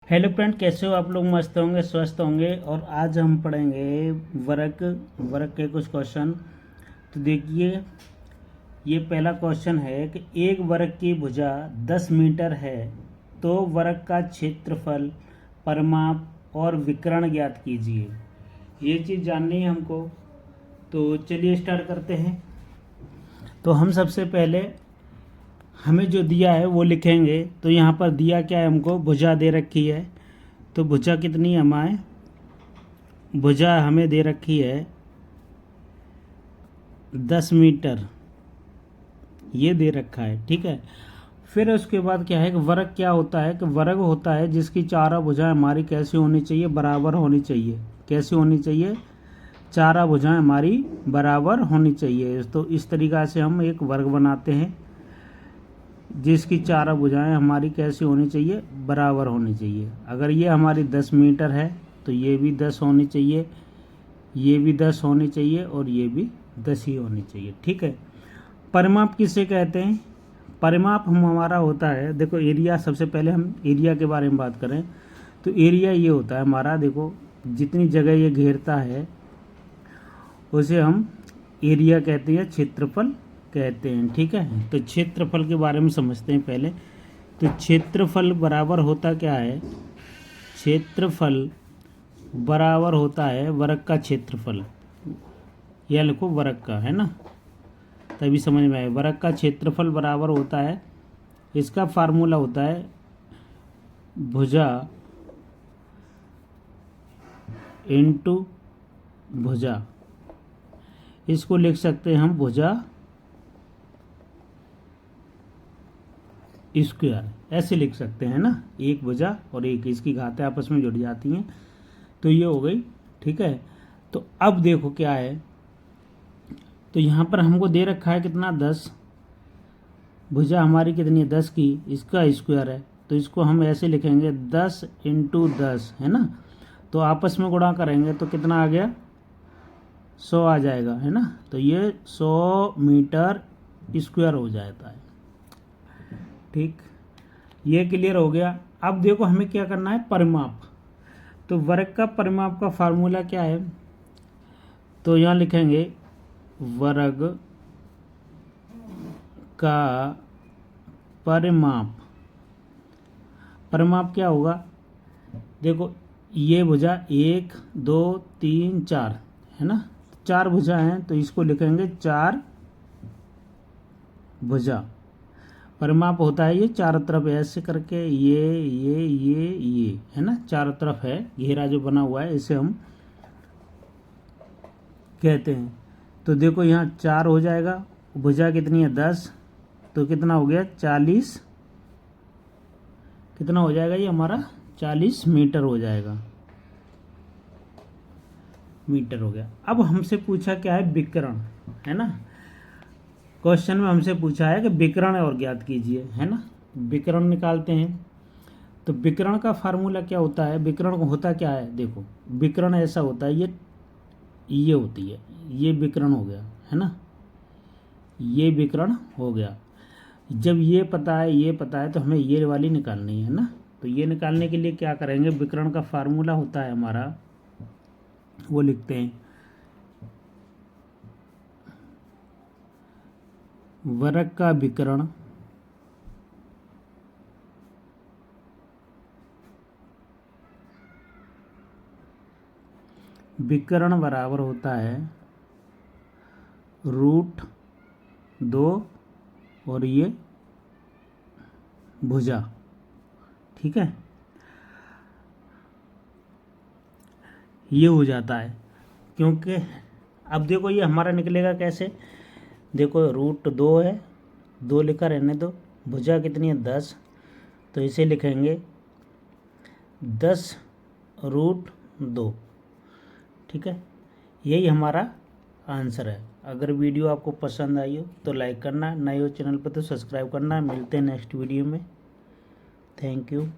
Hello friend, कैसे हो आप लोग? मस्त होंगे, स्वस्थ होंगे। और आज हम पढ़ेंगे वर्ग वर्ग के कुछ क्वेश्चन। तो देखिए, ये पहला क्वेश्चन है कि एक वर्ग की भुजा 10 मीटर है, तो वर्ग का क्षेत्रफल, परिमाप और विकर्ण ज्ञात कीजिए। ये चीज़ जाननी है हमको। तो चलिए स्टार्ट करते हैं। तो हम सबसे पहले हमें जो दिया है वो लिखेंगे। तो यहाँ पर दिया क्या है हमको? भुजा दे रखी है। तो भुजा कितनी है हमारे? भुजा हमें दे रखी है 10 मीटर, ये दे रखा है। ठीक है। फिर उसके बाद क्या है कि वर्ग क्या होता है? कि वर्ग होता है जिसकी चारों भुजाएं हमारी कैसी होनी चाहिए? बराबर होनी चाहिए। कैसी होनी चाहिए? चारों भुजाएं हमारी बराबर होनी चाहिए। तो इस तरीक़ा से हम एक वर्ग बनाते हैं जिसकी चारों भुजाएं हमारी कैसी होनी चाहिए? बराबर होनी चाहिए। अगर ये हमारी 10 मीटर है तो ये भी 10 होनी चाहिए, ये भी 10 होनी चाहिए और ये भी 10 ही होनी चाहिए। ठीक है। परिमाप किसे कहते हैं? परिमाप हमारा होता है, देखो एरिया, सबसे पहले हम एरिया के बारे में बात करें तो एरिया ये होता है हमारा, देखो जितनी जगह ये घेरता है उसे हम एरिया कहते हैं, क्षेत्रफल कहते हैं। ठीक है। तो क्षेत्रफल के बारे में समझते हैं पहले। तो क्षेत्रफल बराबर होता क्या है? क्षेत्रफल बराबर होता है वर्ग का क्षेत्रफल। यह लिखो वर्ग का, है ना, तभी समझ में आए। वर्ग का क्षेत्रफल बराबर होता है, इसका फार्मूला होता है भुजा इनटू भुजा। इसको लिख सकते हैं हम भुजा स्क्वायर, ऐसे लिख सकते हैं ना। एक भुजा और एक, इसकी घातें आपस में जुड़ जाती हैं, तो ये हो गई। ठीक है। तो अब देखो क्या है, तो यहाँ पर हमको दे रखा है कितना? 10। भुजा हमारी कितनी है? 10 की, इसका स्क्वायर है। तो इसको हम ऐसे लिखेंगे 10 इंटू 10, है ना। तो आपस में गुणा करेंगे तो कितना आ गया? 100 आ जाएगा, है ना। तो ये 100 मीटर स्क्वायर हो जाता है। ठीक, ये क्लियर हो गया। अब देखो हमें क्या करना है? परिमाप। तो वर्ग का परिमाप का फार्मूला क्या है? तो यहाँ लिखेंगे वर्ग का परिमाप। परिमाप क्या होगा? देखो ये भुजा 1 2 3 4 है ना, 4 भुजा हैं, तो इसको लिखेंगे 4 भुजा। परिमाप होता है ये चारों तरफ ऐसे करके, ये है ना, चारों तरफ है घेरा जो बना हुआ है, इसे हम कहते हैं। तो देखो यहाँ 4 हो जाएगा, भुजा कितनी है? 10, तो कितना हो गया? 40। कितना हो जाएगा ये हमारा? 40 मीटर हो जाएगा। मीटर हो गया। अब हमसे पूछा क्या है? विकर्ण, है ना। क्वेश्चन में हमसे पूछा है कि विकर्ण और ज्ञात कीजिए, है ना। विकर्ण निकालते हैं। तो विकर्ण का फार्मूला क्या होता है? विकर्ण होता क्या है? देखो विकर्ण ऐसा होता है, ये होती है, ये विकर्ण हो गया, है ना, ये विकर्ण हो गया। जब ये पता है, ये पता है, तो हमें ये वाली निकालनी है ना। तो ये निकालने के लिए क्या करेंगे? विकर्ण का फार्मूला होता है हमारा, वो लिखते हैं वर्ग का विकर्ण विकर्ण बराबर होता है √2 और ये भुजा। ठीक है, ये हो जाता है। क्योंकि अब देखो ये हमारा निकलेगा कैसे? देखो √2 है, 2 लिखा रहने दो, भुजा कितनी है? 10, तो इसे लिखेंगे 10√2। ठीक है, यही हमारा आंसर है। अगर वीडियो आपको पसंद आई हो तो लाइक करना, नए हो चैनल पर तो सब्सक्राइब करना। मिलते हैं नेक्स्ट वीडियो में। Thank you.